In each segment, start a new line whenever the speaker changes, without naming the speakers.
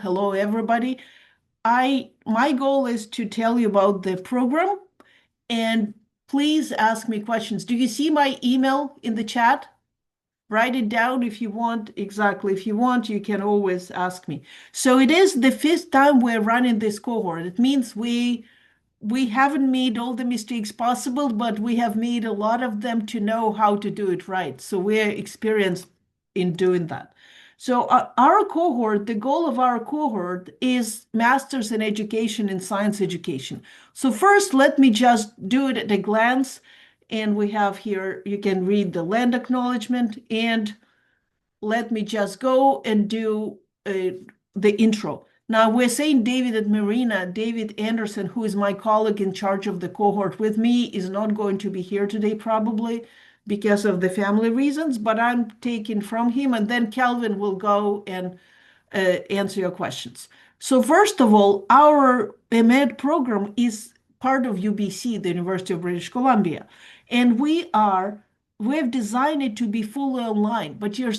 Hello, everybody. My goal is to tell you about the program, and please ask me questions. Do you see my email in the chat? Write it down if you want. Exactly. If you want, you can always ask me. So it is the fifth time we're running this cohort. It means we haven't made all the mistakes possible, but we have made a lot of them to know how to do it right. So we're experienced in doing that. So our cohort, the goal of our cohort is Masters in Education in Science Education. So first, let me just do it at a glance. And we have here, you can read the land acknowledgement, and let me just go and do the intro. Now we're saying David and Marina. David Anderson, who is my colleague in charge of the cohort with me, is not going to be here today probably because of the family reasons, but I'm taking from him, and then Calvin will go and answer your questions. So first of all, our MED program is part of UBC, the University of British Columbia, and we've designed it to be fully online, but you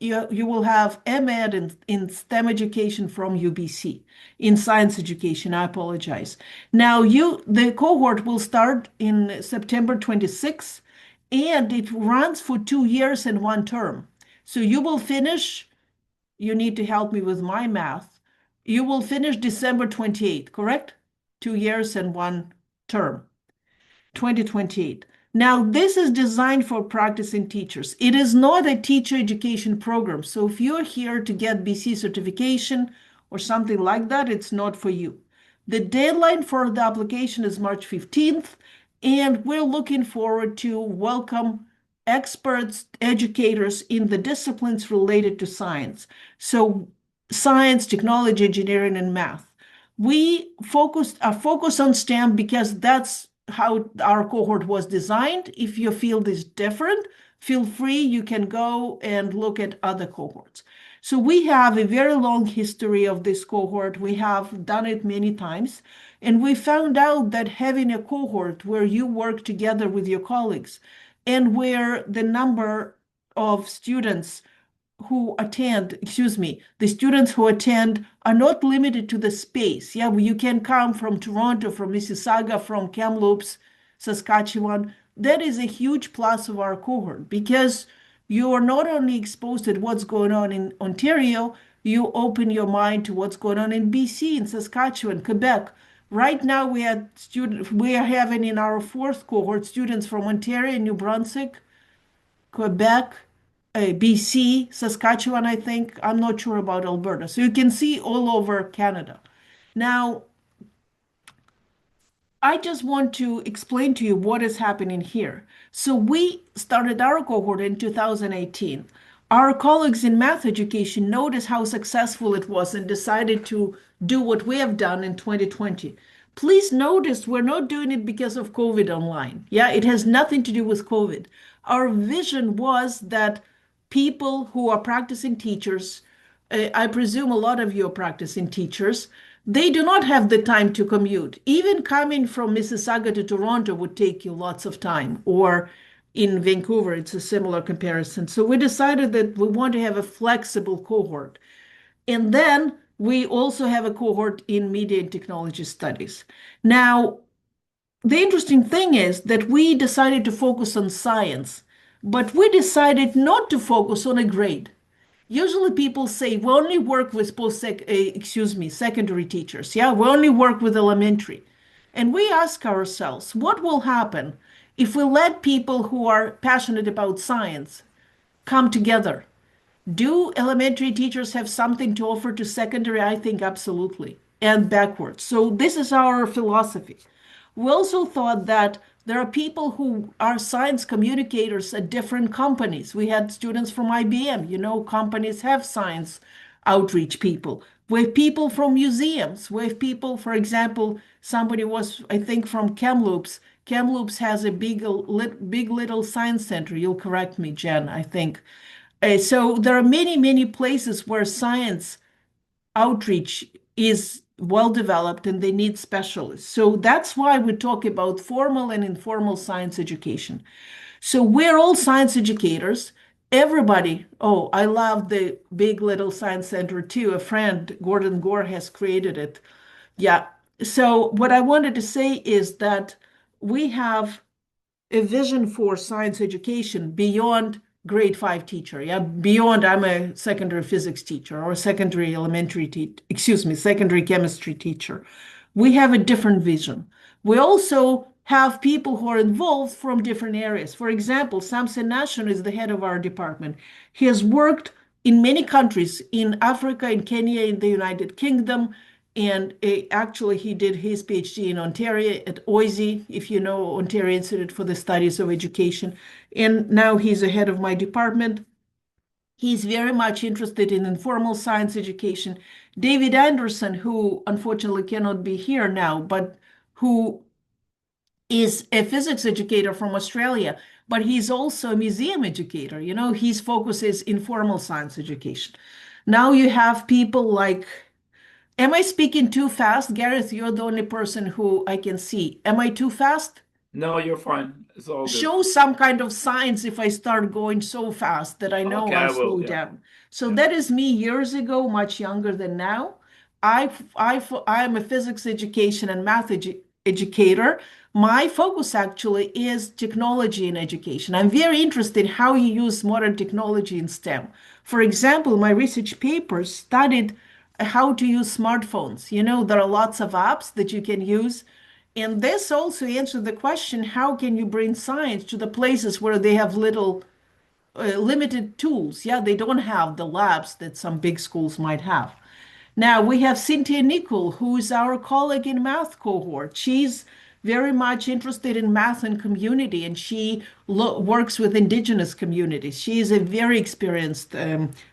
will have MEd in STEM education from UBC, in science education. I apologize. Now the cohort will start in September 26th, and it runs for 2 years and one term. So you will finish, you need to help me with my math. You will finish December 28th, correct? 2 years and one term, 2028. Now, this is designed for practicing teachers. It is not a teacher education program. So if you're here to get BC certification or something like that, it's not for you. The deadline for the application is March 15th, and we're looking forward to welcome experts, educators in the disciplines related to science. So science, technology, engineering, and math. We are focused on STEM because that's how our cohort was designed. If your field is different, feel free, you can go and look at other cohorts. So we have a very long history of this cohort. We have done it many times. And we found out that having a cohort where you work together with your colleagues and where the number of students who attend, the students who attend are not limited to the space. Yeah, you can come from Toronto, from Mississauga, from Kamloops, Saskatchewan. That is a huge plus of our cohort because you are not only exposed to what's going on in Ontario, you open your mind to what's going on in BC, in Saskatchewan, Quebec. Right now, we are having in our fourth cohort students from Ontario, New Brunswick, Quebec, BC, Saskatchewan, I think. I'm not sure about Alberta. So you can see all over Canada. Now, I just want to explain to you what is happening here. So we started our cohort in 2018. Our colleagues in math education noticed how successful it was and decided to do what we have done in 2020. Please notice we're not doing it because of COVID online. Yeah, it has nothing to do with COVID. Our vision was that people who are practicing teachers, I presume a lot of you are practicing teachers, they do not have the time to commute. Even coming from Mississauga to Toronto would take you lots of time, or in Vancouver, it's a similar comparison. So we decided that we want to have a flexible cohort. And then we also have a cohort in media and technology studies. Now, the interesting thing is that we decided to focus on science, but we decided not to focus on a grade. Usually people say we only work with secondary teachers. Yeah, we only work with elementary. And we ask ourselves, what will happen if we let people who are passionate about science come together? Do elementary teachers have something to offer to secondary? I think absolutely, and backwards. So this is our philosophy. We also thought that there are people who are science communicators at different companies. We had students from IBM. You know, companies have science outreach people. We have people from museums. We have people, for example, somebody was, I think, from Kamloops. Kamloops has a big little science center. You'll correct me, Jen, I think. So there are many, many places where science outreach is well developed and they need specialists. So that's why we talk about formal and informal science education. So we're all science educators, Everybody. Oh, I love the Big Little Science Center too. A friend, Gordon Gore, has created it. Yeah. So what I wanted to say is that we have a vision for science education beyond grade five teacher. Yeah, beyond I'm a secondary physics teacher or a secondary elementary excuse me, secondary chemistry teacher. We have a different vision. We also have people who are involved from different areas. For example, Samson Nation is the head of our department. He has worked in many countries, in Africa, in Kenya, in the United Kingdom, and actually, he did his PhD in Ontario at OISE, if you know, Ontario Institute for the Studies of Education. And now he's the head of my department. He's very much interested in informal science education. David Anderson, who unfortunately cannot be here now, but who is a physics educator from Australia, but he's also a museum educator. You know, his focus is informal science education. Now you have people like, am I speaking too fast? Gareth, you're the only person who I can see. Am I too fast?
No, you're fine. It's all good.
Show some kind of signs if I start going so fast that I know
Okay,
I'll
I will.
slow
Yeah.
down. So
Yeah.
that is me years ago, much younger than now. I'm a physics education and math educator. My focus actually is technology in education. I'm very interested in how you use modern technology in STEM. For example, my research papers studied how to use smartphones. You know, there are lots of apps that you can use, and this also answered the question, how can you bring science to the places where they have little limited tools? Yeah, they don't have the labs that some big schools might have. Now we have Cynthia Nicol, who is our colleague in math cohort. She's very much interested in math and community, and she works with indigenous communities. She is a very experienced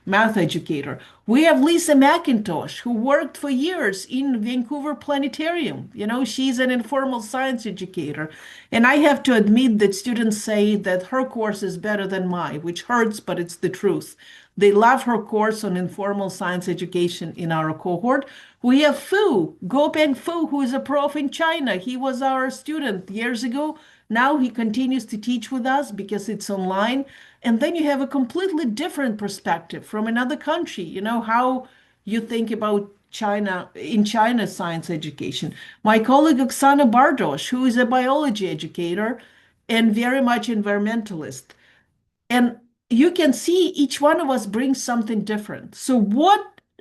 math educator. We have Lisa McIntosh, who worked for years in Vancouver Planetarium. You know, she's an informal science educator. And I have to admit that students say that her course is better than mine, which hurts, but it's the truth. They love her course on informal science education in our cohort. We have Fu, Gopeng Fu, who is a prof in China. He was our student years ago. Now he continues to teach with us because it's online. And then you have a completely different perspective from another country, you know, how you think about China in China science education. My colleague Oksana Bardosh, who is a biology educator and very much environmentalist. And you can see each one of us brings something different. So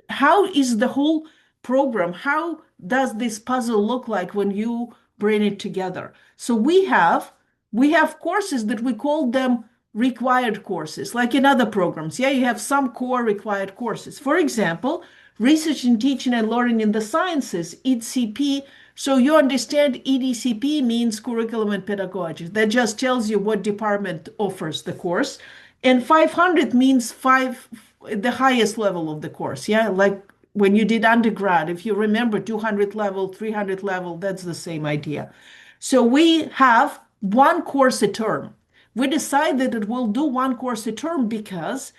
how is the whole program? How does this puzzle look like when you bring it together? So we have courses that we call them required courses, like in other programs. Yeah, you have some core required courses. For example, research in teaching and learning in the sciences, EDCP. So you understand EDCP means curriculum and pedagogy. That just tells you what department offers the course. And 500 means the highest level of the course. Yeah, like when you did undergrad, if you remember 200 level, 300 level, that's the same idea. So we have one course a term. We decided that we'll do one course a term because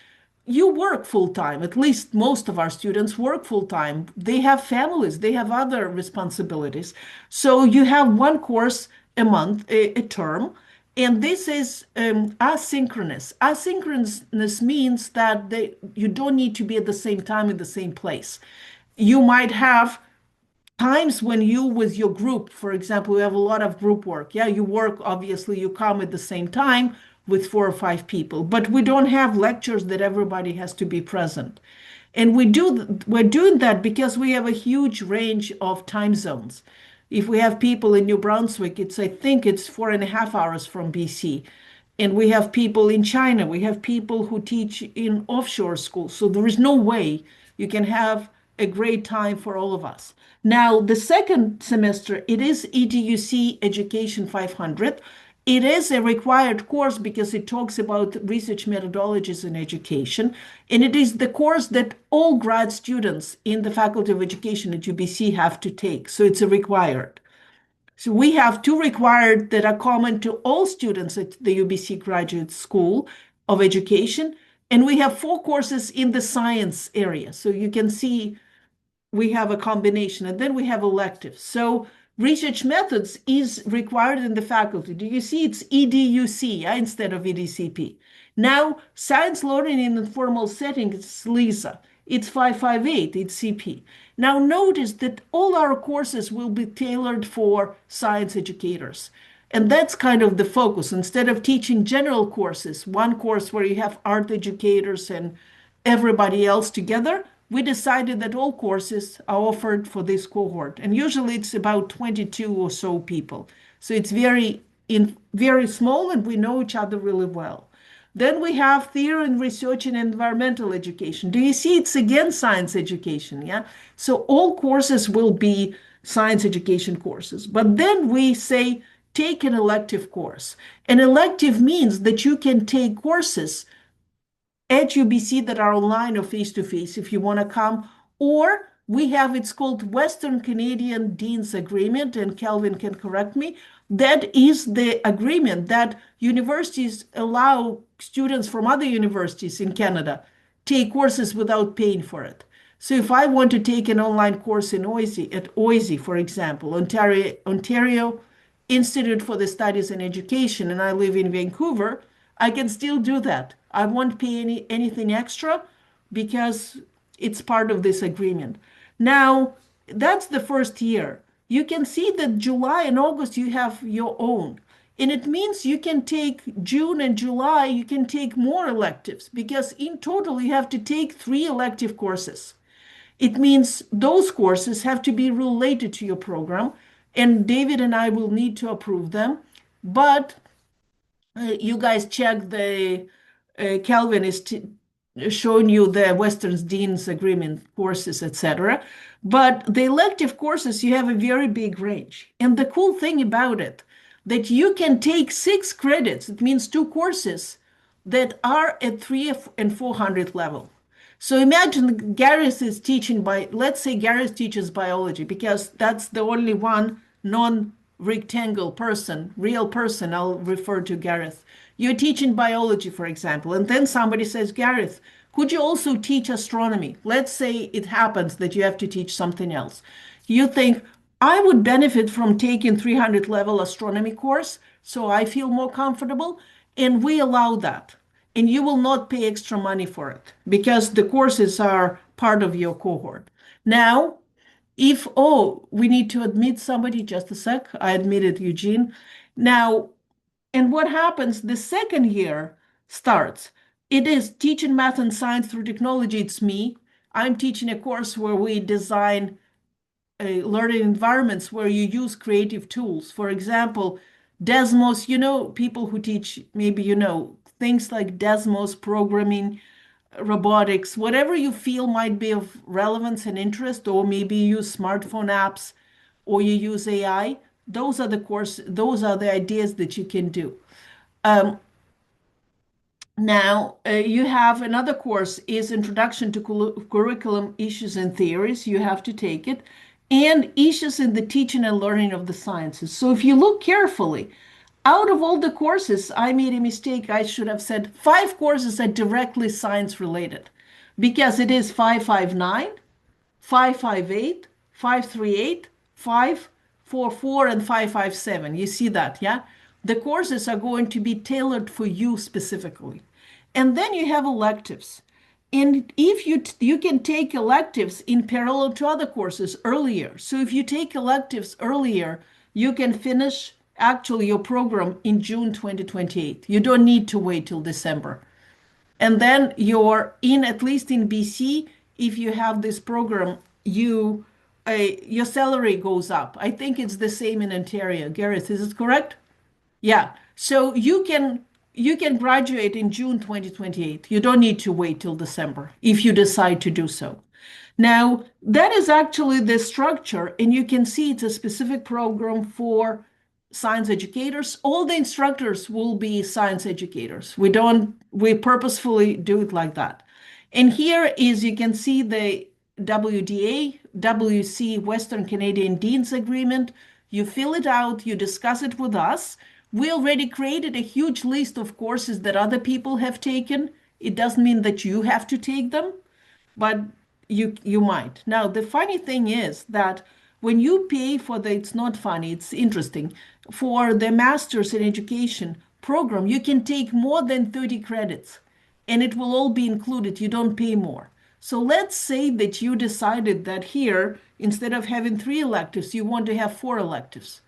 you work full time. At least most of our students work full time. They have families, they have other responsibilities. So you have one course a month, a term. And this is asynchronous. Asynchronous means that you don't need to be at the same time in the same place. You might have times when you with your group, for example, we have a lot of group work. Yeah, you work, obviously, you come at the same time with 4 or 5 people, but we don't have lectures that everybody has to be present. And we're doing that because we have a huge range of time zones. If we have people in New Brunswick, I think it's 4.5 hours from BC. And we have people in China. We have people who teach in offshore schools. So there is no way you can have a great time for all of us. Now, the second semester, it is EDUC Education 500. It is a required course because it talks about research methodologies in education. And it is the course that all grad students in the Faculty of Education at UBC have to take. So it's a required. So we have two required that are common to all students at the UBC Graduate School of Education. And we have 4 courses in the science area. So you can see we have a combination, and then we have electives. So research methods is required in the faculty. Do you see it's EDUC, yeah, instead of EDCP? Now, science learning in informal setting is LISA. It's 558, it's CP. Now, notice that all our courses will be tailored for science educators. And that's kind of the focus. Instead of teaching general courses, one course where you have art educators and everybody else together, we decided that all courses are offered for this cohort. And usually it's about 22 or so people. So it's very small and we know each other really well. Then we have theory and research in environmental education. Do you see it's again science education? Yeah. So all courses will be science education courses. But then we say take an elective course. An elective means that you can take courses at UBC that are online or face to face if you want to come, or we have it's called Western Canadian Dean's Agreement, and Kelvin can correct me. That is the agreement that universities allow students from other universities in Canada take courses without paying for it. So if I want to take an online course in OISE, at OISE, for example, Ontario Institute for the Studies in Education, and I live in Vancouver, I can still do that. I won't pay anything extra because it's part of this agreement. Now, that's the first year. You can see that July and August you have your own. And it means you can take June and July, you can take more electives because in total you have to take 3 elective courses. It means those courses have to be related to your program, and David and I will need to approve them. But you guys check the Calvin is showing you the Western Dean's Agreement courses, etc. But the elective courses, you have a very big range. And the cool thing about it, that you can take 6 credits, it means 2 courses that are at 300 and 400 level. So imagine Gareth is teaching let's say Gareth teaches biology because that's the only one non-rectangle person, real person, I'll refer to Gareth. You're teaching biology, for example, and then somebody says, Gareth, could you also teach astronomy? Let's say it happens that you have to teach something else. You think, I would benefit from taking 300 level astronomy course, so I feel more comfortable, and we allow that and you will not pay extra money for it because the courses are part of your cohort. Now, if, oh, we need to admit somebody, just a sec, I admitted Eugene. Now, and what happens the second year starts? It is teaching math and science through technology. It's me. I'm teaching a course where we design learning environments where you use creative tools. For example, Desmos, people who teach, maybe things like Desmos, programming, robotics, whatever you feel might be of relevance and interest, or maybe you use smartphone apps or you use AI. Those are the ideas that you can do. Now, you have another course is Introduction to Curriculum Issues and Theories. You have to take it. And Issues in the Teaching and Learning of the Sciences. So if you look carefully, out of all the courses, I made a mistake. I should have said 5 courses are directly science related because it is 559, 558, 538, 544, and 557. You see that, yeah? The courses are going to be tailored for you specifically. And then you have electives. And if you can take electives in parallel to other courses earlier. So if you take electives earlier, you can finish actually your program in June 2028. You don't need to wait till December. And then you're in, at least in BC, if you have this program, your salary goes up. I think it's the same in Ontario. Gareth, is it correct? Yeah. So you can graduate in June 2028. You don't need to wait till December if you decide to do so. Now, that is actually the structure, and you can see it's a specific program for science educators. All the instructors will be science educators. We purposefully do it like that. And here is, you can see the WDA, WC, Western Canadian Dean's Agreement. You fill it out, you discuss it with us. We already created a huge list of courses that other people have taken. It doesn't mean that you have to take them, but you might. Now, the funny thing is that when you pay for it's not funny, it's interesting, for the masters in education, program, you can take more than 30 credits and it will all be included. You don't pay more. So let's say that you decided that here, instead of having three electives, you want to have four electives.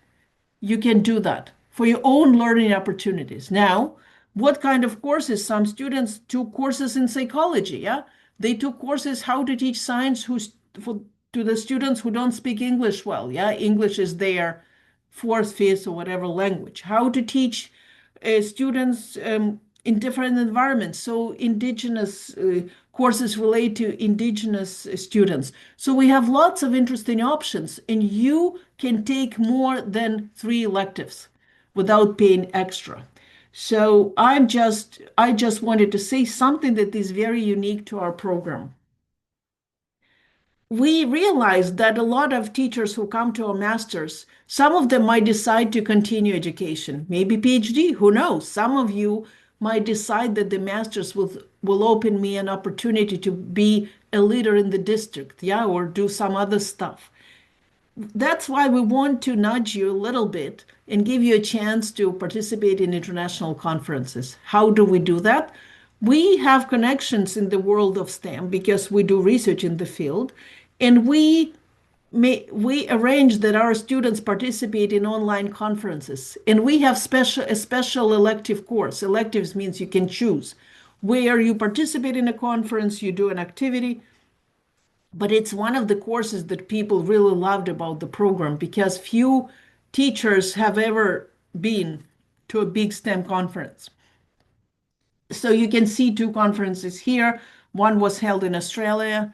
You can do that for your own learning opportunities. Now, what kind of courses? Some students took courses in psychology, yeah? They took courses how to teach science for to the students who don't speak English well, yeah? English is their fourth, fifth, or whatever language. How to teach students in different environments. So indigenous courses relate to indigenous students. So we have lots of interesting options, and you can take more than three electives without paying extra. So I just wanted to say something that is very unique to our program. We realize that a lot of teachers who come to our masters, some of them might decide to continue education, maybe PhD, who knows? Some of you might decide that the masters will open me an opportunity to be a leader in the district, yeah, or do some other stuff. That's why we want to nudge you a little bit and give you a chance to participate in international conferences. How do we do that? We have connections in the world of STEM because we do research in the field, and we arrange that our students participate in online conferences, and we have a special elective course. Electives means you can choose where you participate in a conference, you do an activity, but it's one of the courses that people really loved about the program because few teachers have ever been to a big STEM conference. So you can see two conferences here. One was held in Australia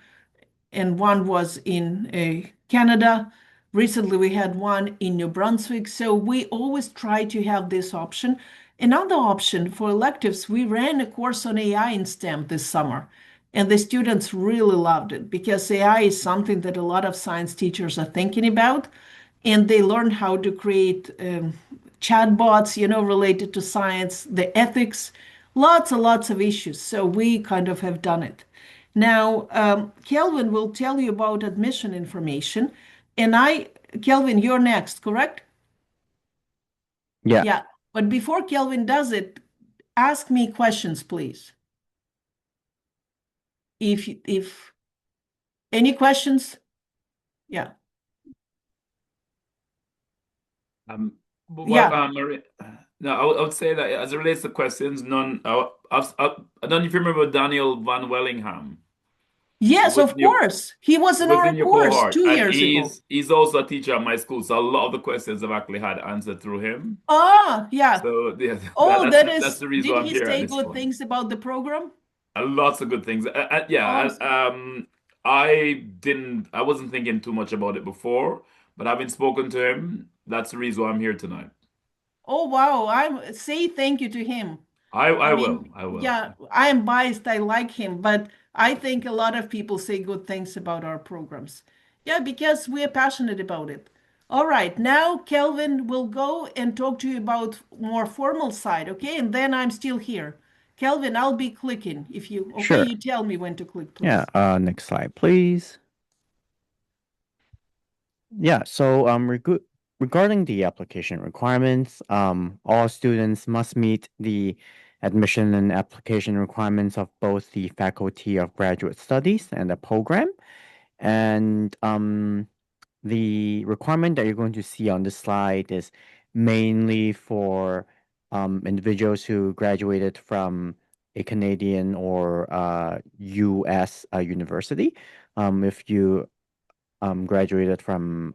and one was in Canada. Recently, we had one in New Brunswick. So we always try to have this option. Another option for electives, we ran a course on AI in STEM this summer, and the students really loved it because AI is something that a lot of science teachers are thinking about, and they learned how to create chatbots, related to science, the ethics, lots and lots of issues. So we kind of have done it. Now, Kelvin will tell you about admission information. Kelvin, you're next, correct?
Yeah,
Yeah. But before Kelvin does it, ask me questions, please. If any questions, yeah.
Um, well,
Yeah.
no, I would say that as it relates to questions, none. I don't know if you remember Daniel Van Wellingham. He
Yes,
was
of
in your
course. He was
he
in
was
our
in your
course
cohort,
two
and
years ago.
he's also a teacher at my school. So a lot of the questions I've actually had answered through him.
Ah, yeah.
So yeah,
Oh,
that's the reason
did
why I'm
he
here at
say
this
good
point.
things about the program?
Lots of good things. Yeah,
Awesome.
I wasn't thinking too much about it before, but having spoken to him, that's the reason why I'm here tonight.
Oh, wow. Say thank you to him. I
I will,
mean,
I will.
yeah, I am biased. I like him, but I think a lot of people say good things about our programs. Yeah, because we are passionate about it. All right, now Kelvin will go and talk to you about more formal side, okay? And then I'm still here. Kelvin, I'll be clicking if okay,
sure.
you tell me when to click,
Yeah,
please.
next slide, please. Yeah, so regarding the application requirements, all students must meet the admission and application requirements of both the Faculty of Graduate Studies and the program. And the requirement that you're going to see on this slide is mainly for individuals who graduated from a Canadian or US university. If you graduated from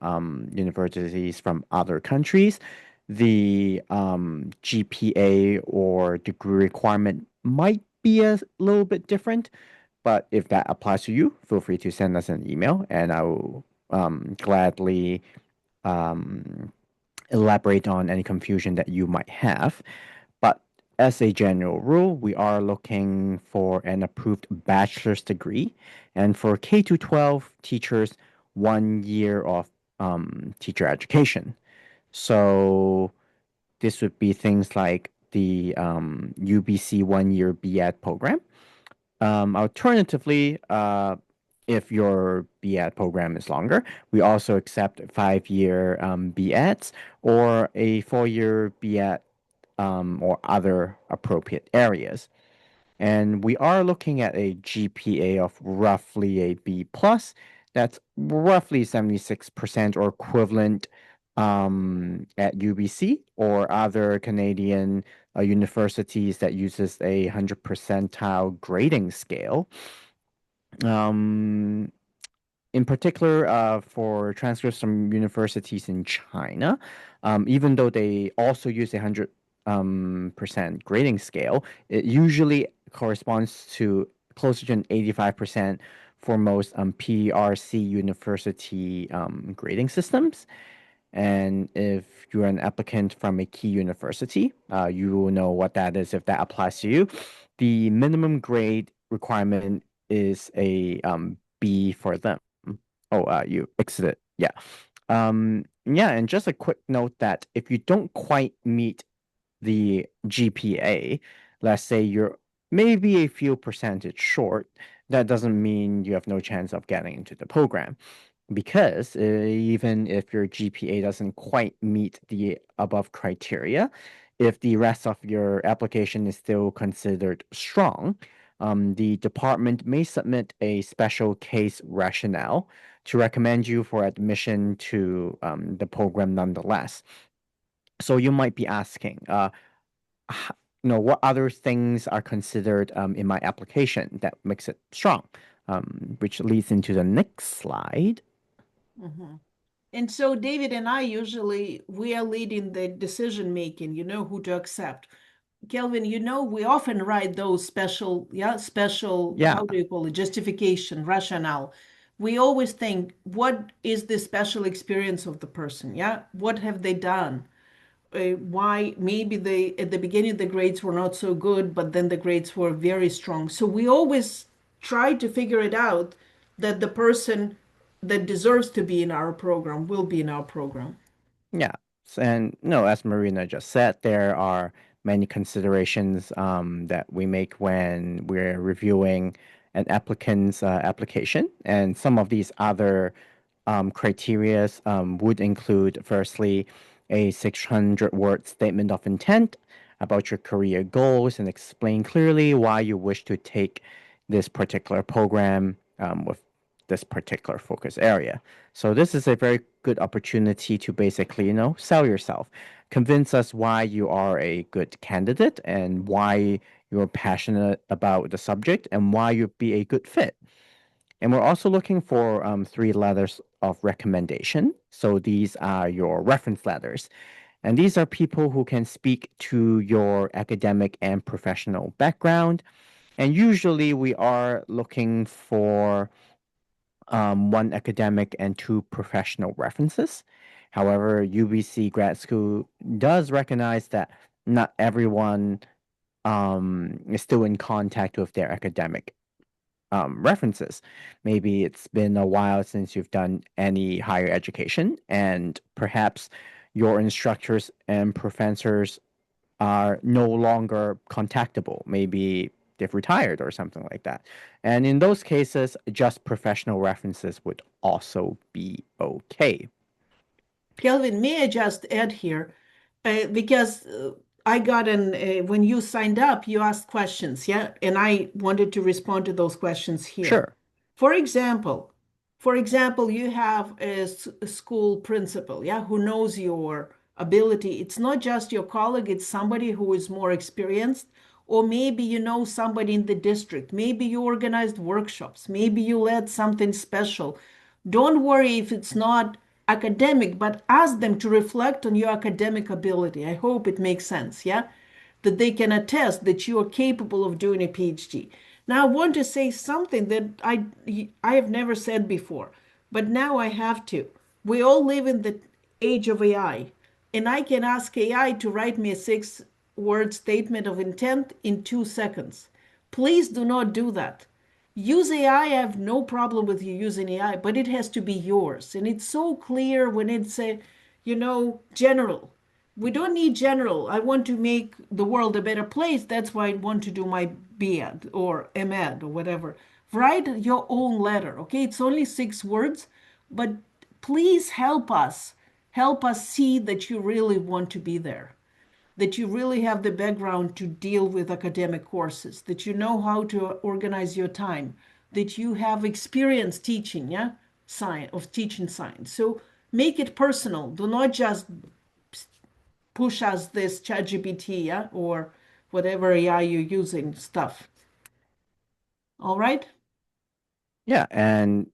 universities from other countries, the GPA or degree requirement might be a little bit different. But if that applies to you, feel free to send us an email and I will gladly um, elaborate on any confusion that you might have. But as a general rule, we are looking for an approved bachelor's degree. And for K to 12 teachers, 1 year of teacher education. So this would be things like the UBC 1 year BEd program. Alternatively, if your BEd program is longer, we also accept 5 year BEds or a 4 year BEd or other appropriate areas. And we are looking at a GPA of roughly a B plus. That's roughly 76% or equivalent at UBC or other Canadian universities that uses a 100 percentile grading scale. Um, in particular, for transcripts from universities in China, even though they also use a 100 percent grading scale, it usually corresponds to closer to an 85% for most PRC university grading systems. And if you're an applicant from a key university, you will know what that is if that applies to you. The minimum grade requirement is a B for them. Oh, you exited. Yeah. Yeah, and just a quick note that if you don't quite meet the GPA, let's say you're maybe a few percentage short, that doesn't mean you have no chance of getting into the program. Because even if your GPA doesn't quite meet the above criteria, if the rest of your application is still considered strong, the department may submit a special case rationale to recommend you for admission to the program nonetheless. So you might be asking, what other things are considered in my application that makes it strong? Which leads into the next slide.
Mhm. And so David and I usually we are leading the decision making, who to accept. Kelvin, we often write those special,
Yeah,
how do you call it, justification, rationale. We always think, what is the special experience of the person? Yeah. What have they done? Why maybe they at the beginning the grades were not so good, but then the grades were very strong. So we always try to figure it out that the person that deserves to be in our program will be in our program.
yeah. And no, as Marina just said, there are many considerations that we make when we're reviewing an applicant's application. And some of these other criteria would include, firstly, a 600-word statement of intent about your career goals and explain clearly why you wish to take this particular program with this particular focus area. So this is a very good opportunity to basically, sell yourself. Convince us why you are a good candidate and why you're passionate about the subject and why you'd be a good fit. And we're also looking for three letters of recommendation. So these are your reference letters. And these are people who can speak to your academic and professional background. And usually we are looking for one academic and two professional references. However, UBC Grad School does recognize that not everyone is still in contact with their academic references. Maybe it's been a while since you've done any higher education, and perhaps your instructors and professors are no longer contactable. Maybe they've retired or something like that. And in those cases, just professional references would also be okay.
Kelvin, may I just add here? Because I got when you signed up, you asked questions, yeah? And I wanted to respond to those questions here.
Sure.
For example, you have a school principal, yeah, who knows your ability. It's not just your colleague, it's somebody who is more experienced, or maybe you know somebody in the district. Maybe you organized workshops. Maybe you led something special. Don't worry if it's not academic, but ask them to reflect on your academic ability. I hope it makes sense, yeah? That they can attest that you are capable of doing a PhD. Now, I want to say something that I have never said before, but now I have to. We all live in the age of AI, and I can ask AI to write me a 6-word statement of intent in 2 seconds. Please do not do that. Use AI. I have no problem with you using AI, but it has to be yours. And it's so clear when it's general. We don't need general. I want to make the world a better place. That's why I want to do my BEd or MEd or whatever. Write your own letter, okay? It's only 6 words, but please help us. Help us see that you really want to be there. that you really have the background to deal with academic courses, that you know how to organize your time, that you have experience teaching, yeah, teaching science. So make it personal. Do not just push us this ChatGPT, yeah, or whatever AI you're using stuff. All right?
Yeah, and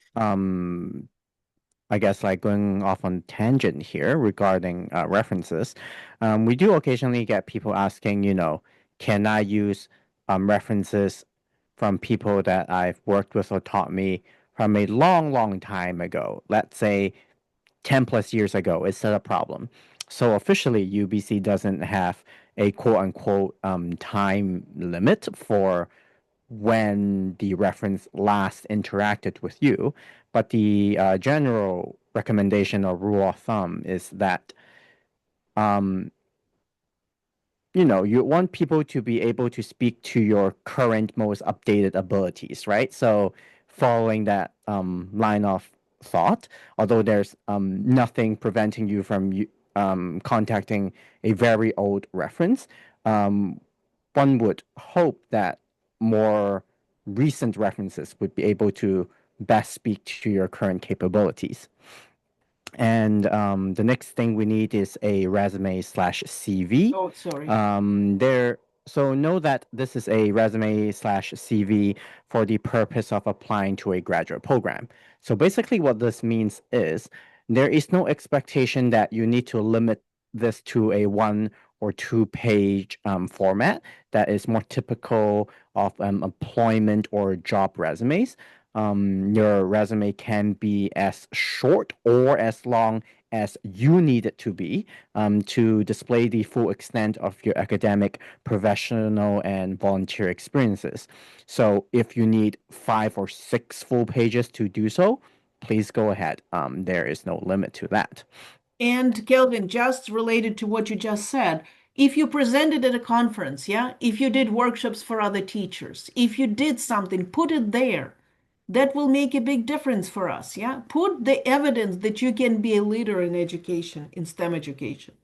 I guess like going off on tangent here regarding references, we do occasionally get people asking, can I use references from people that I've worked with or taught me from a long, long time ago, let's say 10 plus years ago? Is that a problem? So officially, UBC doesn't have a quote unquote time limit for when the reference last interacted with you. But the general recommendation or rule of thumb is that um, you want people to be able to speak to your current, most updated abilities, right? So following that line of thought, although there's nothing preventing you from contacting a very old reference, um, one would hope that more recent references would be able to best speak to your current capabilities. And the next thing we need is a resume slash CV.
Oh, sorry.
So know that this is a resume slash CV for the purpose of applying to a graduate program. So basically, what this means is there is no expectation that you need to limit this to a 1 or 2 page format that is more typical of employment or job resumes. Your resume can be as short or as long as you need it to be to display the full extent of your academic, professional, and volunteer experiences. So if you need 5 or 6 full pages to do so, please go ahead. There is no limit to that.
And Kelvin, just related to what you just said, if you presented at a conference, yeah, if you did workshops for other teachers, if you did something, put it there. That will make a big difference for us, yeah? Put the evidence that you can be a leader in education, in STEM education.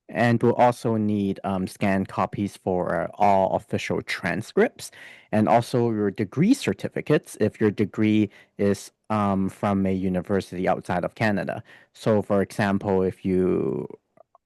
And we'll also need scanned copies for all official transcripts and also your degree certificates if your degree is from a university outside of Canada. So, for example, if you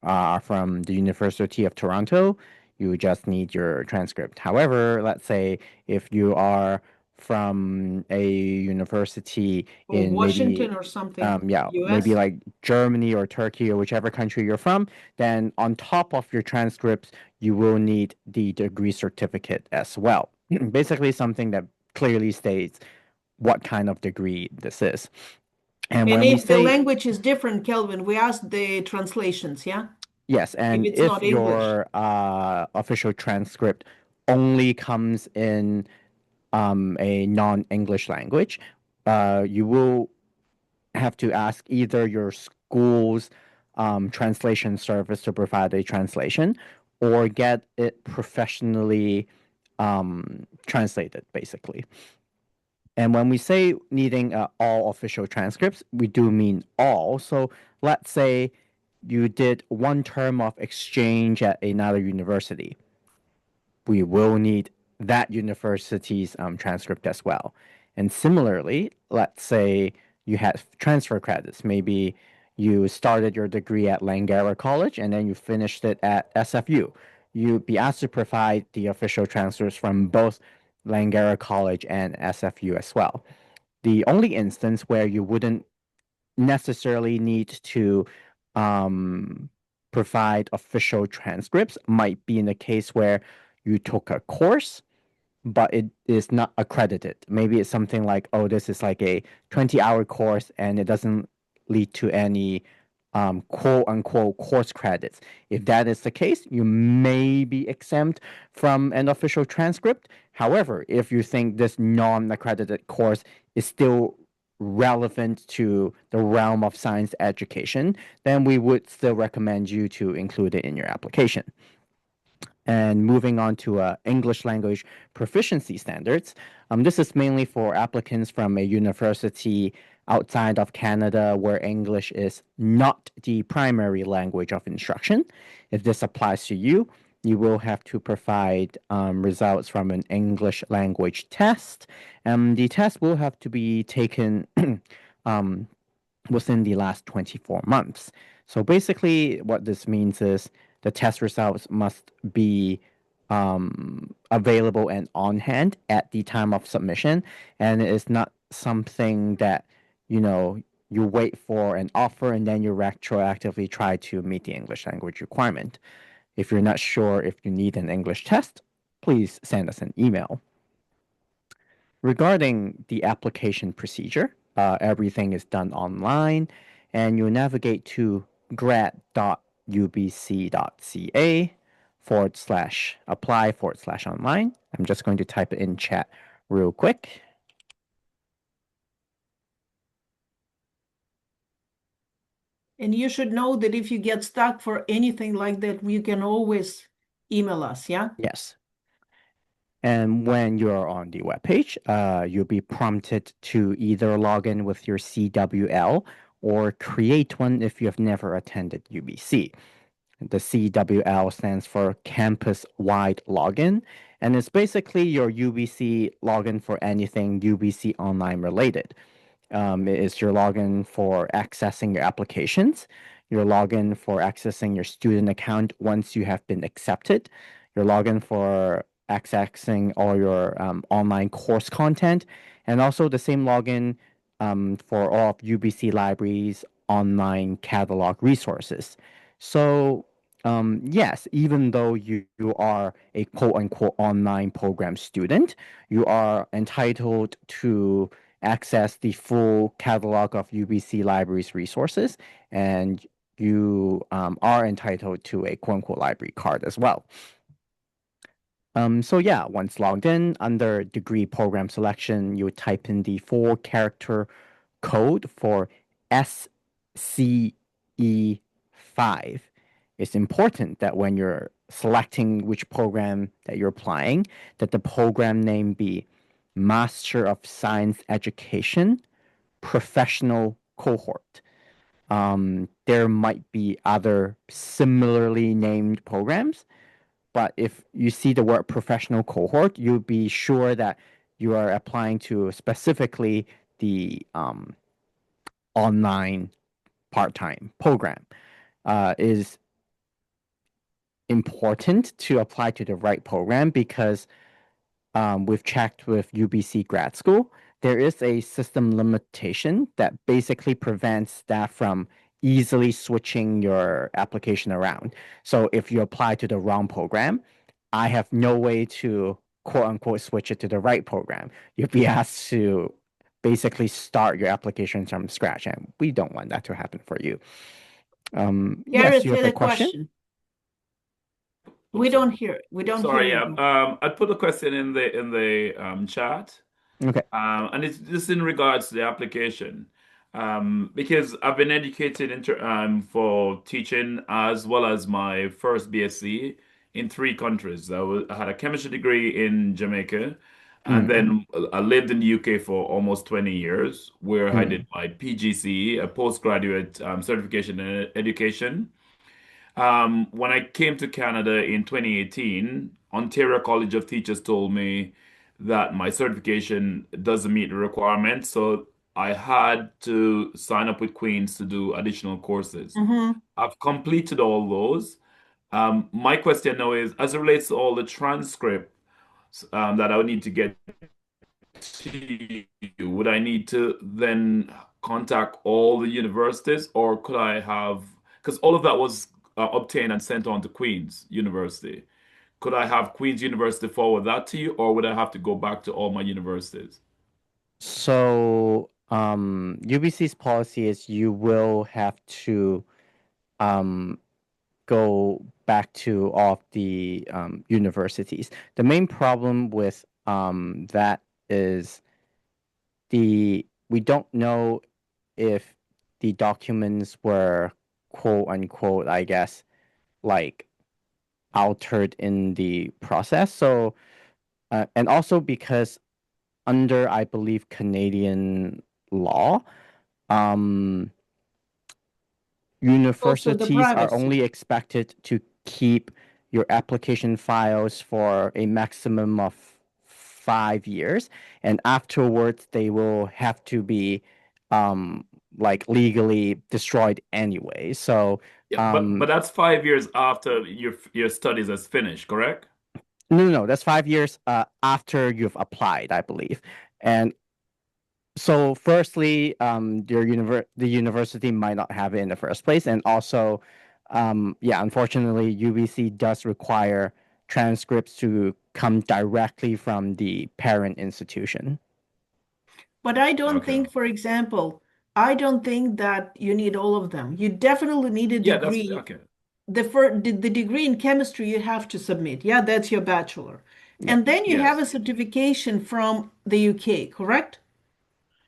are from the University of Toronto, you just need your transcript. However, let's say if you are from a university
Or
in maybe
Washington or something,
maybe
US.
like Germany or Turkey or whichever country you're from, then on top of your transcripts, you will need the degree certificate as well. Basically, something that clearly states what kind of degree this is. And
And
when we
if the
say
language is different, Kelvin, we ask the translations, yeah?
yes,
If
and
it's
if
not English.
your official transcript only comes in a non-English language, you will have to ask either your school's translation service to provide a translation or get it professionally translated, basically. And when we say needing all official transcripts, we do mean all. So let's say you did 1 term of exchange at another university. We will need that university's transcript as well. And similarly, let's say you had transfer credits. Maybe you started your degree at Langara College and then you finished it at SFU. You'd be asked to provide the official transfers from both Langara College and SFU as well. The only instance where you wouldn't necessarily need to um, provide official transcripts might be in the case where you took a course but it is not accredited. Maybe it's something like, oh, this is like a 20-hour course and it doesn't lead to any quote unquote course credits. If that is the case, you may be exempt from an official transcript. However, if you think this non-accredited course is still relevant to the realm of science education, then we would still recommend you to include it in your application. And moving on to English language proficiency standards, this is mainly for applicants from a university outside of Canada where English is not the primary language of instruction. If this applies to you, you will have to provide results from an English language test. The test will have to be taken um, within the last 24 months. So basically, what this means is the test results must be available and on hand at the time of submission, and it is not something that you know you wait for an offer and then you retroactively try to meet the English language requirement. If you're not sure if you need an English test, please send us an email. Regarding the application procedure, everything is done online, and you navigate to grad.ubc.ca/apply/online. I'm just going to type it in chat real quick.
And you should know that if you get stuck for anything like that, you can always email us, yeah?
Yes. And when you're on the webpage, you'll be prompted to either log in with your CWL or create one if you have never attended UBC. The CWL stands for Campus-Wide Login, and it's basically your UBC login for anything UBC Online related. It is your login for accessing your applications, your login for accessing your student account once you have been accepted, your login for accessing all your online course content, and also the same login for all of UBC Library's online catalog resources. So, yes, even though you are a quote unquote online program student, you are entitled to access the full catalog of UBC Library's resources, and you are entitled to a quote unquote library card as well. So yeah, once logged in, under degree program selection, you would type in the 4-character code for SCE5. It's important that when you're selecting which program that you're applying, that the program name be Master of Science Education Professional Cohort. There might be other similarly named programs, but if you see the word professional cohort, you'll be sure that you are applying to specifically the online part-time program. Is important to apply to the right program because we've checked with UBC grad school. There is a system limitation that basically prevents staff from easily switching your application around. So if you apply to the wrong program, I have no way to quote unquote switch it to the right program. You'll be asked to basically start your application from scratch, and we don't want that to happen for you. Yes,
Gareth
you have
had
a
a
question?
question. We don't hear it. We don't
Sorry,
hear
yeah.
you.
I put a question in the chat,
Okay.
and it's just in regards to the application, because I've been educated for teaching as well as my first BSc in 3 countries. I had a chemistry degree in Jamaica, and
Mm,
then I lived in the UK for almost 20 years, where I
mm,
did my PGCE, a postgraduate certification in education. When I came to Canada in 2018, Ontario College of Teachers told me that my certification doesn't meet the requirements, so I had to sign up with Queen's to do additional courses.
Mm-hmm.
I've completed all those. My question now is, as it relates to all the transcripts that I would need to get to you, would I need to then contact all the universities, or could I have, because all of that was obtained and sent on to Queen's University. Could I have Queen's University forward that to you, or would I have to go back to all my universities?
So, UBC's policy is you will have to um, go back to all of the universities. The main problem with that is we don't know if the documents were quote unquote, I guess, like altered in the process. So, and also because under, I believe, Canadian law, um,
Also the
universities are
privacy.
only expected to keep your application files for a maximum of 5 years, and afterwards they will have to be like legally destroyed anyway. So
Yeah, but that's 5 years after your studies has finished, correct?
no, that's 5 years after you've applied, I believe. And so firstly, the university might not have it in the first place, and also, yeah, unfortunately, UBC does require transcripts to come directly from the parent institution.
But I don't
Okay.
think, for example, I don't think that you need all of them. You definitely need a
Yeah, that's
degree.
okay.
The degree in chemistry you have to submit. Yeah, that's your bachelor.
Yeah.
And then you have
Yes.
a certification from the UK, correct?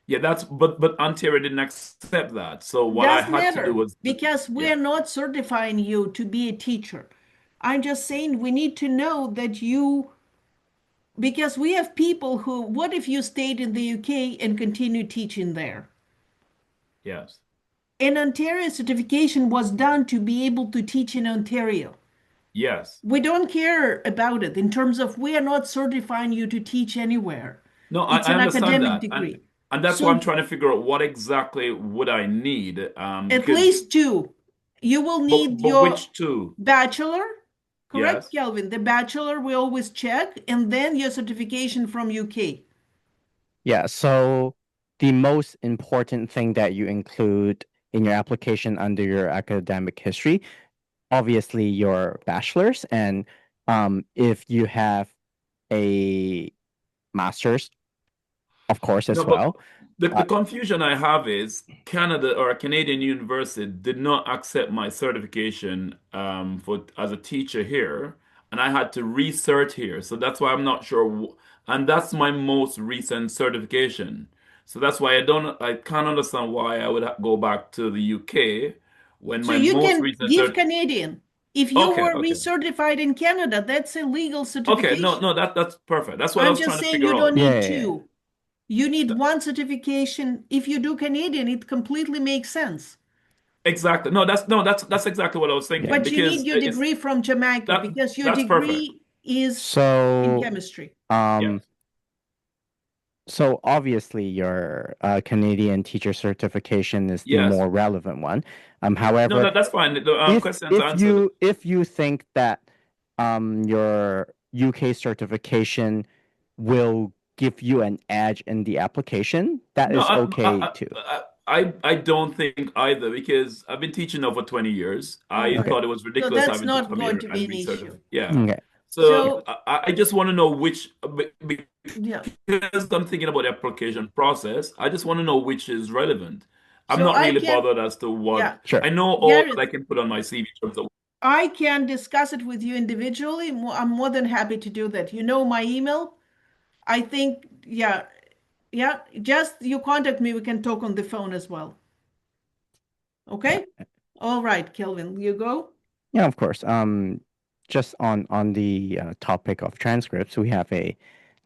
Yeah, that's but Ontario didn't accept that. So what I
Doesn't
had to do
matter
was
because
yeah.
we're not certifying you to be a teacher. I'm just saying we need to know that you, because we have people who, what if you stayed in the UK and continued teaching there?
Yes.
An Ontario certification was done to be able to teach in Ontario.
Yes.
We don't care about it in terms of we are not certifying you to teach anywhere.
No,
It's
I
an
understand
academic
that.
degree.
And that's why I'm
So
trying to figure out what exactly would I need.
at
Because
least two. You will need
but
your
which two?
bachelor, correct,
Yes.
Kelvin? The bachelor we always check, and then your certification from UK.
Yeah, so the most important thing that you include in your application under your academic history, obviously your bachelor's, and if you have a master's, of course,
No,
as
but
well.
the
Uh,
confusion I have is Canada or a Canadian university did not accept my certification for as a teacher here, and I had to recert here. So that's why I'm not sure. And that's my most recent certification. So that's why I can't understand why I would go back to the UK when
So
my
you
most
can
recent
give
cert.
Canadian. If you
Okay,
were
okay,
recertified in Canada, that's a legal
okay. No,
certification.
no, that's perfect. That's what I
I'm
was
just
trying to
saying
figure
you don't
out.
yeah,
need
yeah, yeah.
two. You need
Th-
one certification. If you do Canadian, it completely makes sense.
Exactly. No, that's exactly what I was
Yeah.
thinking
But you need
because
your
it's
degree from Jamaica
that
because your
that's perfect.
degree is in
So,
chemistry.
um,
Yes.
so obviously your Canadian teacher certification is the
Yes.
more relevant one.
No,
However,
that's fine. The
if
questions
if
answered.
you if you think that your UK certification will give you an edge in the application, that
No,
is okay too.
I don't think either because I've been teaching over 20 years. I
Okay.
Okay.
thought it was
So
ridiculous
that's
having to
not
come
going
here
to be
and
an issue.
recertify. Yeah.
Okay.
So
So,
I just want to know which
yeah.
because I'm thinking about the application process. I just want to know which is relevant. I'm
So
not
I
really
can,
bothered as to
yeah.
what
Sure.
I know all that
Gareth,
I can put on my CV in terms of
I can discuss it with you individually. I'm more than happy to do that. You know my email. I think, yeah, yeah. Just you contact me. We can talk on the phone as well.
Yeah.
Okay? All right, Kelvin, you go.
Yeah, of course. Just on the topic of transcripts, we have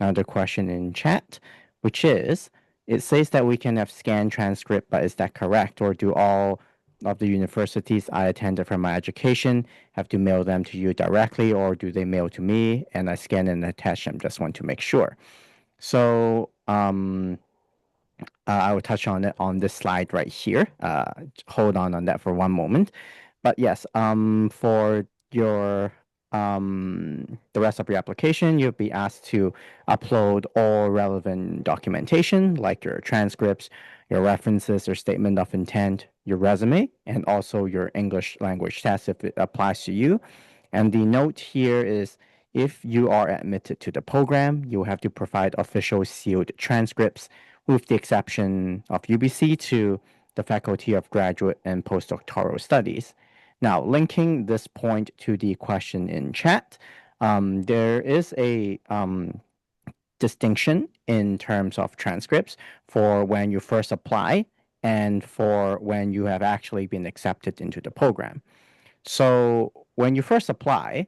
another question in chat, which is, it says that we can have scanned transcript, but is that correct? Or do all of the universities I attended for my education have to mail them to you directly, or do they mail to me and I scan and attach them? Just want to make sure. So, I will touch on it on this slide right here. Hold on that for one moment. But yes, for your the rest of your application, you'll be asked to upload all relevant documentation like your transcripts, your references, your statement of intent, your resume, and also your English language test if it applies to you. And the note here is if you are admitted to the program, you will have to provide official sealed transcripts with the exception of UBC to the Faculty of Graduate and Postdoctoral Studies. Now, linking this point to the question in chat, there is a distinction in terms of transcripts for when you first apply and for when you have actually been accepted into the program. So when you first apply,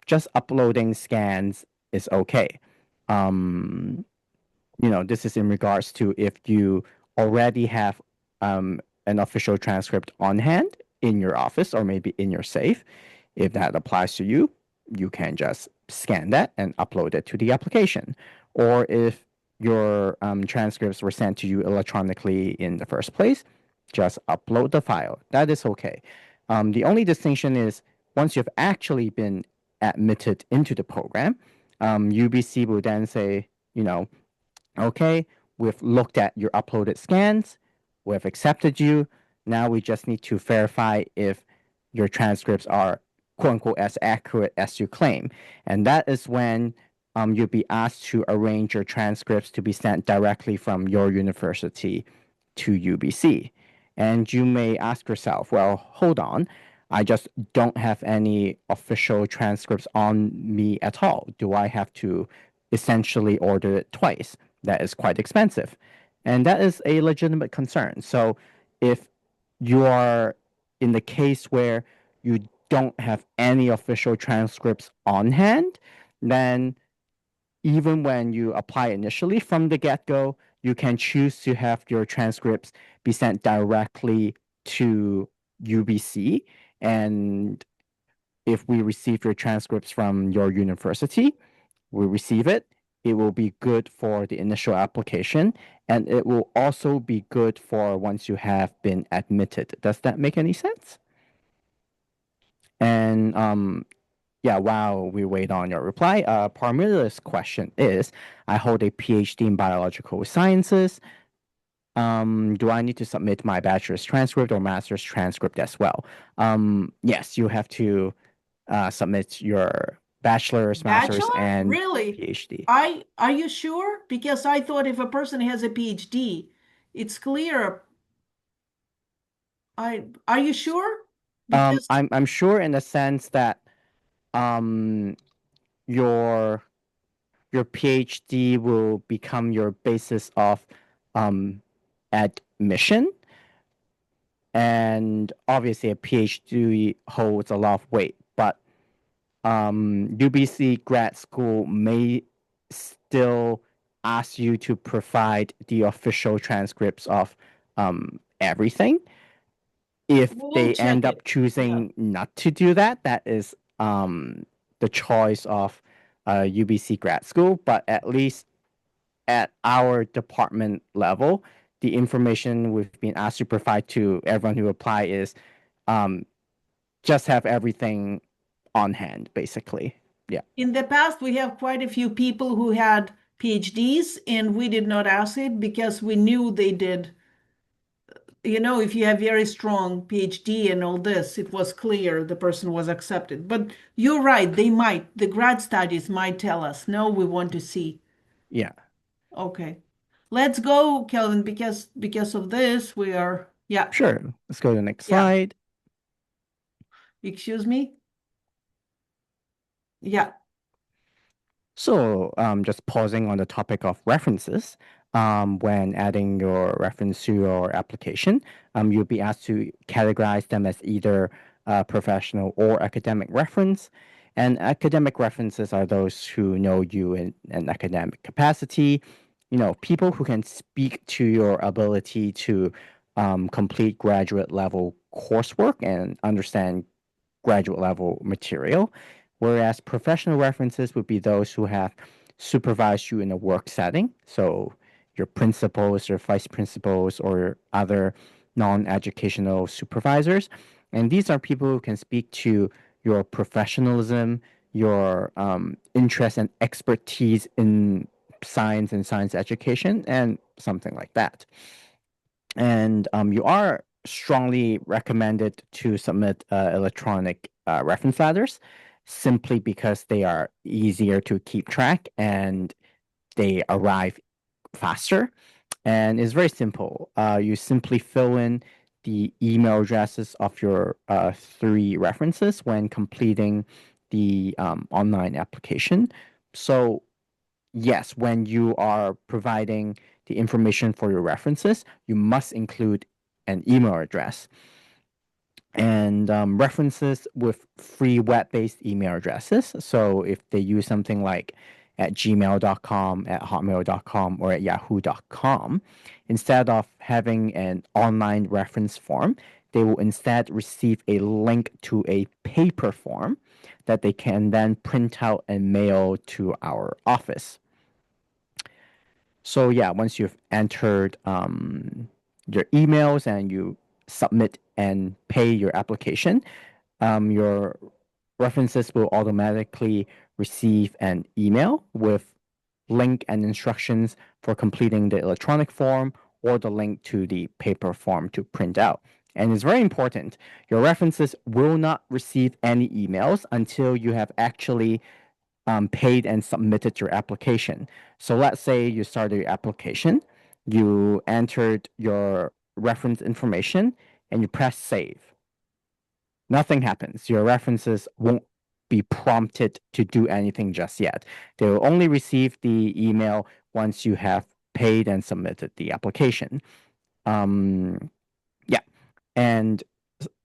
just uploading scans is okay. Um, this is in regards to if you already have an official transcript on hand in your office or maybe in your safe, if that applies to you, you can just scan that and upload it to the application. Or if your transcripts were sent to you electronically in the first place, just upload the file. That is okay. The only distinction is once you've actually been admitted into the program, UBC will then say, okay, we've looked at your uploaded scans, we've accepted you. Now we just need to verify if your transcripts are quote unquote as accurate as you claim. And that is when you'll be asked to arrange your transcripts to be sent directly from your university to UBC. And you may ask yourself, well, hold on, I just don't have any official transcripts on me at all. Do I have to essentially order it twice? That is quite expensive. And that is a legitimate concern. So if you are in the case where you don't have any official transcripts on hand, then even when you apply initially from the get-go, you can choose to have your transcripts be sent directly to UBC. And if we receive your transcripts from your university, we receive it. It will be good for the initial application, and it will also be good for once you have been admitted. Does that make any sense? And yeah, while we wait on your reply, Parmila's question is, I hold a PhD in biological sciences. Do I need to submit my bachelor's transcript or master's transcript as well? Yes, you have to submit your bachelor's, master's,
Bachelor?
and
Really?
PhD.
Are you sure? Because I thought if a person has a PhD, it's clear. Are you sure? Because
I'm sure in the sense that um your your PhD will become your basis of um admission, and obviously a PhD holds a lot of weight, but UBC grad school may still ask you to provide the official transcripts of everything. If
we'll
they
check
end up
it. Yeah.
choosing not to do that, that is the choice of UBC grad school. But at least at our department level, the information we've been asked to provide to everyone who apply is um, just have everything on hand, basically. Yeah.
In the past, we have quite a few people who had PhDs, and we did not ask it because we knew they did. If you have very strong PhD and all this, it was clear the person was accepted. But you're right, they might. The grad studies might tell us, no, we want to see.
Yeah.
Okay. Let's go, Kelvin, because of this, we are, yeah,
Sure. Let's go to the next
yeah.
slide.
Excuse me? Yeah.
So, just pausing on the topic of references, when adding your reference to your application, you'll be asked to categorize them as either professional or academic reference. And academic references are those who know you in an academic capacity, people who can speak to your ability to complete graduate level coursework and understand graduate level material, whereas professional references would be those who have supervised you in a work setting. So your principals, your vice principals, or other non-educational supervisors. And these are people who can speak to your professionalism, your interest and expertise in science and science education, and something like that. And you are strongly recommended to submit electronic reference letters simply because they are easier to keep track and they arrive faster. And it's very simple. You simply fill in the email addresses of your three references when completing the online application. So yes, when you are providing the information for your references, you must include an email address. And references with free web-based email addresses. So if they use something like at gmail.com, at hotmail.com, or at yahoo.com. Instead of having an online reference form, they will instead receive a link to a paper form that they can then print out and mail to our office. So yeah, once you've entered your emails and you submit and pay your application, your references will automatically receive an email with link and instructions for completing the electronic form or the link to the paper form to print out. And it's very important. Your references will not receive any emails until you have actually paid and submitted your application. So let's say you started your application, you entered your reference information, and you press save. Nothing happens. Your references won't be prompted to do anything just yet. They will only receive the email once you have paid and submitted the application. Yeah. And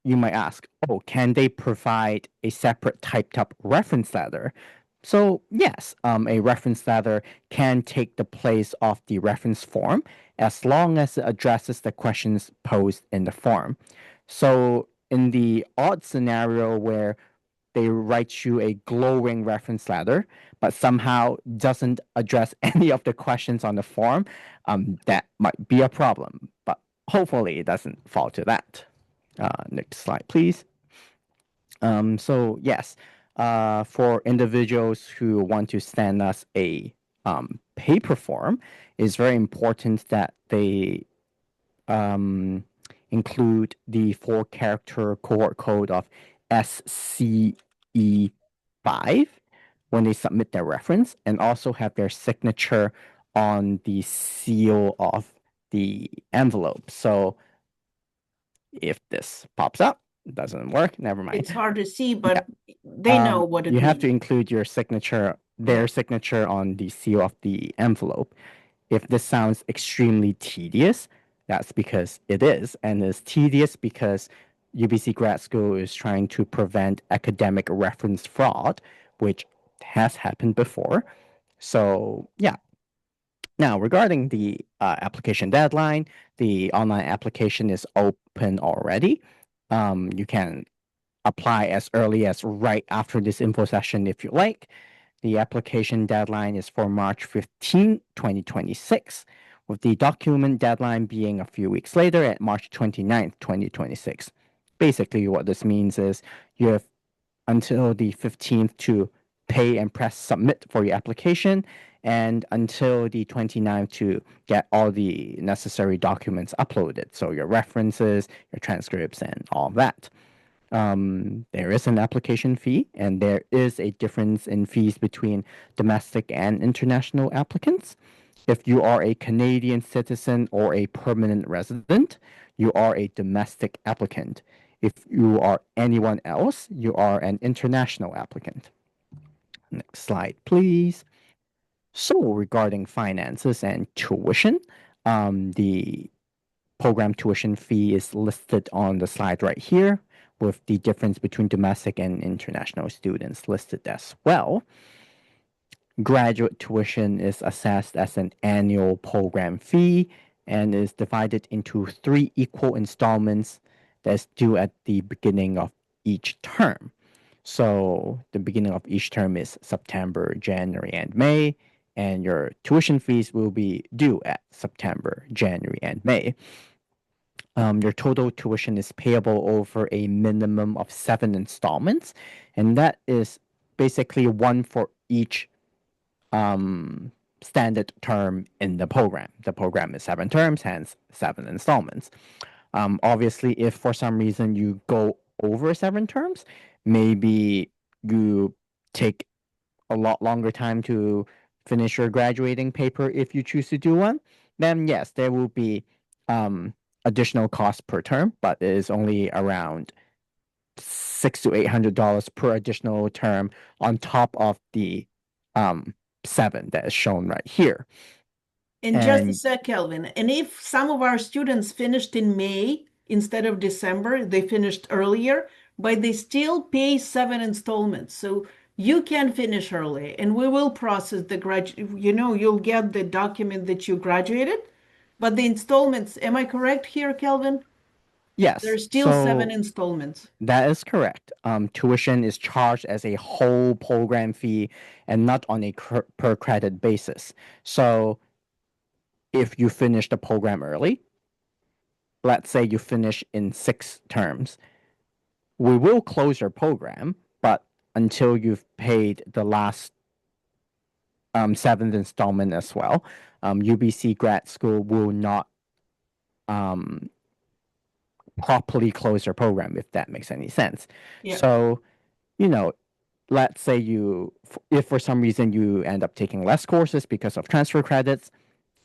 you might ask, oh, can they provide a separate typed up reference letter? So yes, a reference letter can take the place of the reference form as long as it addresses the questions posed in the form. So in the odd scenario where they write you a glowing reference letter, but somehow doesn't address any of the questions on the form, that might be a problem. But hopefully it doesn't fall to that. Next slide, please. So yes, for individuals who want to send us a paper form, it's very important that they include the 4-character cohort code of SCE5 when they submit their reference, and also have their signature on the seal of the envelope. So if this pops up, doesn't work, never mind.
It's hard to see, but they know what it
You have
means.
to include your signature, their signature on the seal of the envelope. If this sounds extremely tedious, that's because it is. And it's tedious because UBC Grad School is trying to prevent academic reference fraud, which has happened before. So, yeah. Now, regarding the application deadline, the online application is open already. You can apply as early as right after this info session if you like. The application deadline is for March 15, 2026, with the document deadline being a few weeks later at March 29th, 2026. Basically, what this means is you have until the 15th to pay and press submit for your application, and until the 29th to get all the necessary documents uploaded. So your references, your transcripts, and all that. There is an application fee, and there is a difference in fees between domestic and international applicants. If you are a Canadian citizen or a permanent resident, you are a domestic applicant. If you are anyone else, you are an international applicant. Next slide, please. So regarding finances and tuition, the program tuition fee is listed on the slide right here, with the difference between domestic and international students listed as well. Graduate tuition is assessed as an annual program fee and is divided into 3 equal installments that's due at the beginning of each term. So the beginning of each term is September, January, and May, and your tuition fees will be due at September, January, and May. Your total tuition is payable over a minimum of 7 installments, and that is basically one for each standard term in the program. The program is 7 terms, hence 7 installments. Obviously, if for some reason you go over 7 terms, maybe you take a lot longer time to finish your graduating paper if you choose to do one, then yes, there will be additional cost per term, but it is only around $600 to $800 per additional term on top of the 7 that is shown right here.
And just a sec, Kelvin. And if some of our students finished in May instead of December, they finished earlier, but they still pay 7 installments. So you can finish early and we will process you'll get the document that you graduated, but the installments, am I correct here, Kelvin?
Yes,
There's still seven
so
installments.
that is correct. Tuition is charged as a whole program fee and not on a per credit basis. So if you finish the program early, let's say you finish in 6 terms, we will close your program, but until you've paid the last seventh installment as well, UBC grad school will not um, properly close your program, if that makes any sense.
Yeah.
So, you know, let's say if for some reason you end up taking less courses because of transfer credits,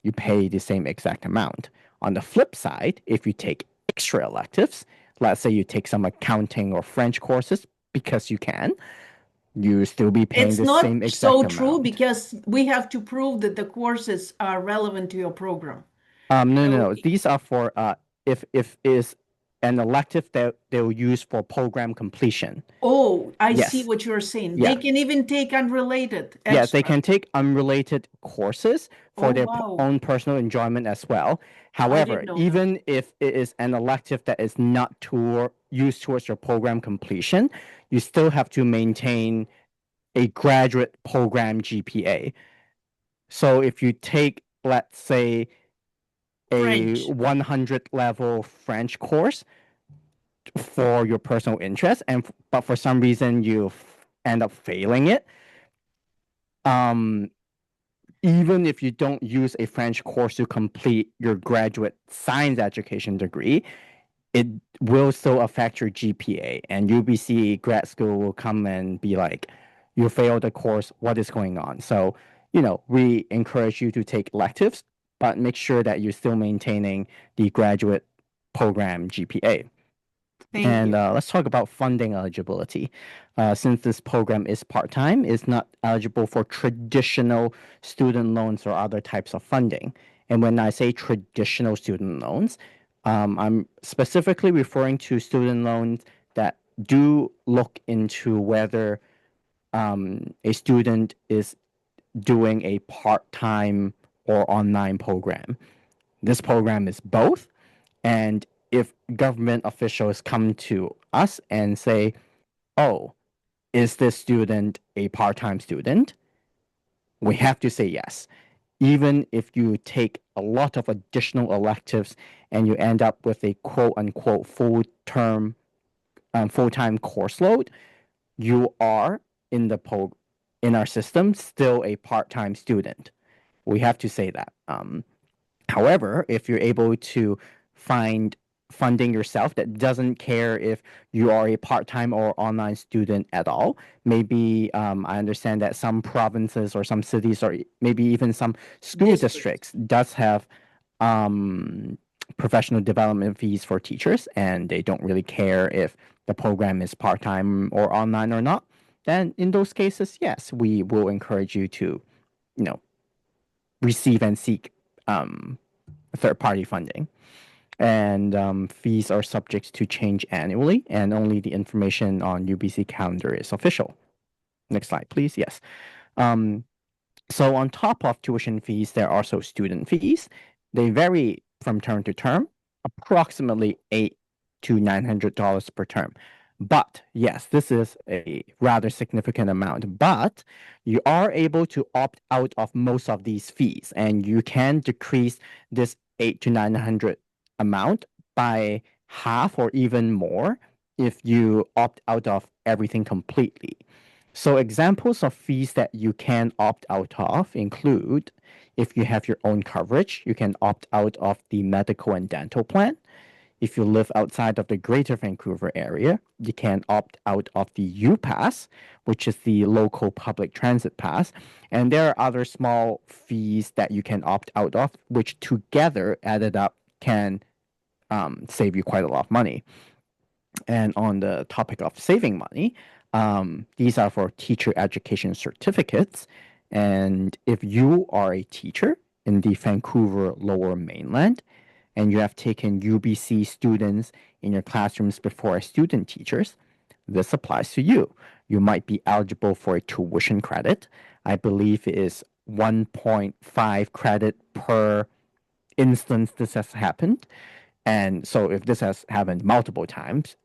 you pay the same exact amount. On the flip side, if you take extra electives, let's say you take some accounting or French courses because you can, you still be paying
It's
the same
not so
exact
true
amount.
because we have to prove that the courses are relevant to your program.
No. These are for if is an elective that they'll use for program completion.
Oh, I see
Yes.
what you're saying.
Yeah.
They can even take unrelated
Yes, they
extra.
can take unrelated courses for
Oh,
their
wow.
own personal enjoyment as well.
I didn't
However,
know that.
even if it is an elective that is not used towards your program completion, you still have to maintain a graduate program GPA. So if you take, let's say, a
French.
100 level French course for your personal interest, but for some reason you end up failing it, um, even if you don't use a French course to complete your graduate science education degree, it will still affect your GPA. And UBC grad school will come and be like, you failed the course, what is going on? So, we encourage you to take electives, but make sure that you're still maintaining the graduate program GPA.
Thank
And
you.
let's talk about funding eligibility. Since this program is part-time, it's not eligible for traditional student loans or other types of funding. And when I say traditional student loans, I'm specifically referring to student loans that do look into whether a student is doing a part-time or online program. This program is both. And if government officials come to us and say, oh, is this student a part-time student? We have to say yes. Even if you take a lot of additional electives and you end up with a quote unquote full-time course load, you are in our system still a part-time student. We have to say that. However, if you're able to find funding yourself that doesn't care if you are a part-time or online student at all, maybe I understand that some provinces or some cities or maybe even some school
District.
districts does have professional development fees for teachers, and they don't really care if the program is part-time or online or not. Then in those cases, yes, we will encourage you to, you know, receive and seek third-party funding. And fees are subject to change annually, and only the information on UBC calendar is official. Next slide, please. Yes. Um, so on top of tuition fees, there are also student fees. They vary from term to term, approximately $800 to $900 per term. But yes, this is a rather significant amount. But you are able to opt out of most of these fees, and you can decrease this 800 to 900 amount by half or even more if you opt out of everything completely. So examples of fees that you can opt out of include if you have your own coverage, you can opt out of the medical and dental plan. If you live outside of the Greater Vancouver area, you can opt out of the U-Pass, which is the local public transit pass. And there are other small fees that you can opt out of, which together added up can save you quite a lot of money. And on the topic of saving money, these are for teacher education certificates. And if you are a teacher in the Vancouver Lower Mainland and you have taken UBC students in your classrooms before as student teachers, this applies to you. You might be eligible for a tuition credit. I believe it is 1.5 credit per instance this has happened. And so if this has happened multiple times,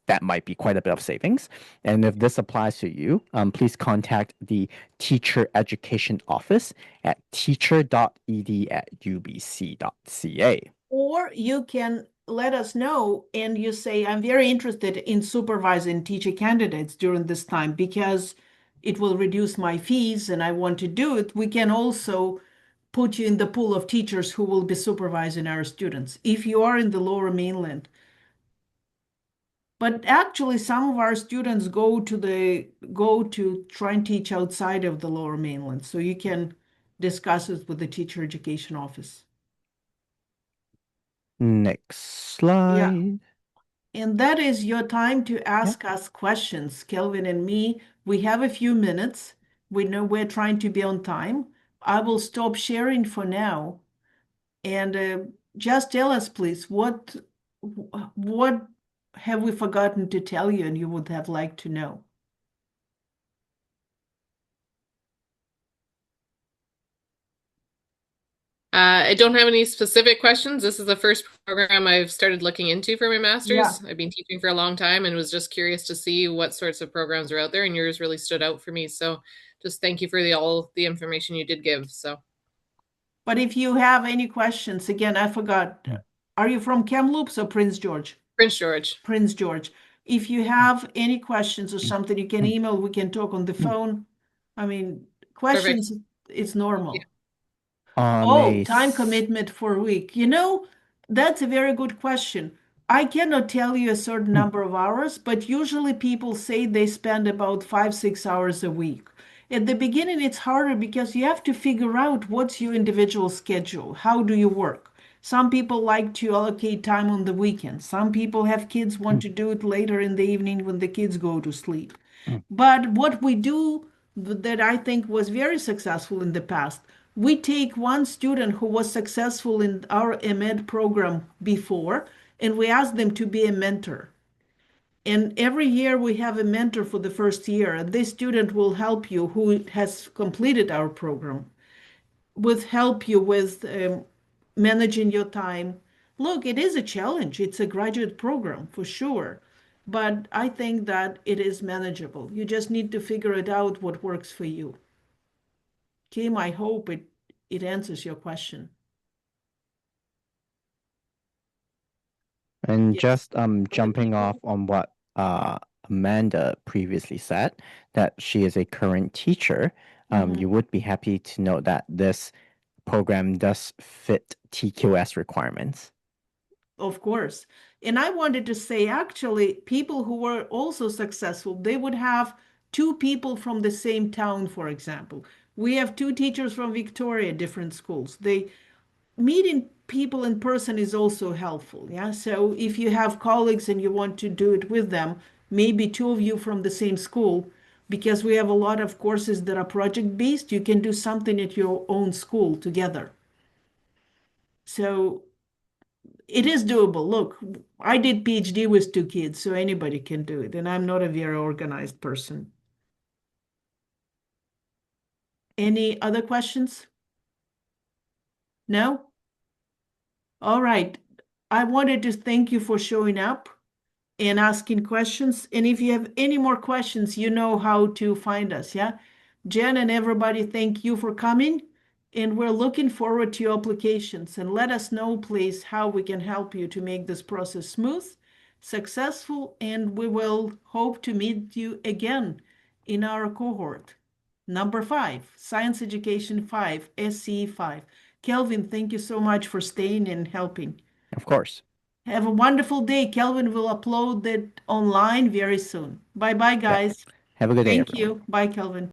that might be quite a bit of savings. And if this applies to you, please contact the teacher education office at teacher.ed@ubc.ca.
Or you can let us know and you say, I'm very interested in supervising teacher candidates during this time because it will reduce my fees and I want to do it. We can also put you in the pool of teachers who will be supervising our students if you are in the Lower Mainland. But actually, some of our students go to try and teach outside of the Lower Mainland, so you can discuss it with the teacher education office.
Next
Yeah,
slide.
and that is your time to
Yeah.
ask us questions, Kelvin and me. We have a few minutes. We know we're trying to be on time. I will stop sharing for now, and just tell us, please, what have we forgotten to tell you, and you would have liked to know.
I don't have any specific questions. This is the first program I've started looking into for my
Yeah.
master's. I've been teaching for a long time and was just curious to see what sorts of programs are out there, and yours really stood out for me. So just thank you for all the information you did give. So
But if you have any questions, again, I forgot. Are you from Kamloops or Prince George?
Prince George.
Prince George. If you have any questions or something, you can email, we can talk on the phone. I mean,
Perfect.
questions, it's
Yeah.
normal.
On
Oh,
a
time commitment for a week. That's a very good question. I cannot tell you a certain number of hours, but usually people say they spend about 5, 6 hours a week. At the beginning, it's harder because you have to figure out what's your individual schedule. How do you work? Some people like to allocate time on the weekend. Some people have kids, want to do it later in the evening when the kids go to sleep. But what we do that I think was very successful in the past, we take one student who was successful in our MEd program before, and we ask them to be a mentor. And every year we have a mentor for the first year, and this student will help you who has completed our program with help you with managing your time. Look, it is a challenge. It's a graduate program for sure, but I think that it is manageable. You just need to figure it out what works for you. Kim, I hope it answers your question.
And
Yes.
just
For the
jumping off
people.
on what Amanda previously said, that she is a current teacher,
Mhm.
you would be happy to know that this program does fit TQS requirements.
Of course. And I wanted to say, actually, people who were also successful, they would have two people from the same town, for example. We have two teachers from Victoria, different schools. Meeting people in person is also helpful. Yeah. So if you have colleagues and you want to do it with them, maybe two of you from the same school, because we have a lot of courses that are project based, you can do something at your own school together. So it is doable. Look, I did PhD with two kids, so anybody can do it. And I'm not a very organized person. Any other questions? No? All right. I wanted to thank you for showing up and asking questions. And if you have any more questions, you know how to find us. Yeah. Jen and everybody, thank you for coming. And we're looking forward to your applications. And let us know, please, how we can help you to make this process smooth, successful, and we will hope to meet you again in our cohort. Number 5, Science Education 5, SCE 5. Kelvin, thank you so much for staying and helping.
Of course.
Have a wonderful day. Kelvin will upload it online very soon. Bye bye,
Yeah.
guys.
Have a good day,
Thank
everyone.
you. Bye, Kelvin.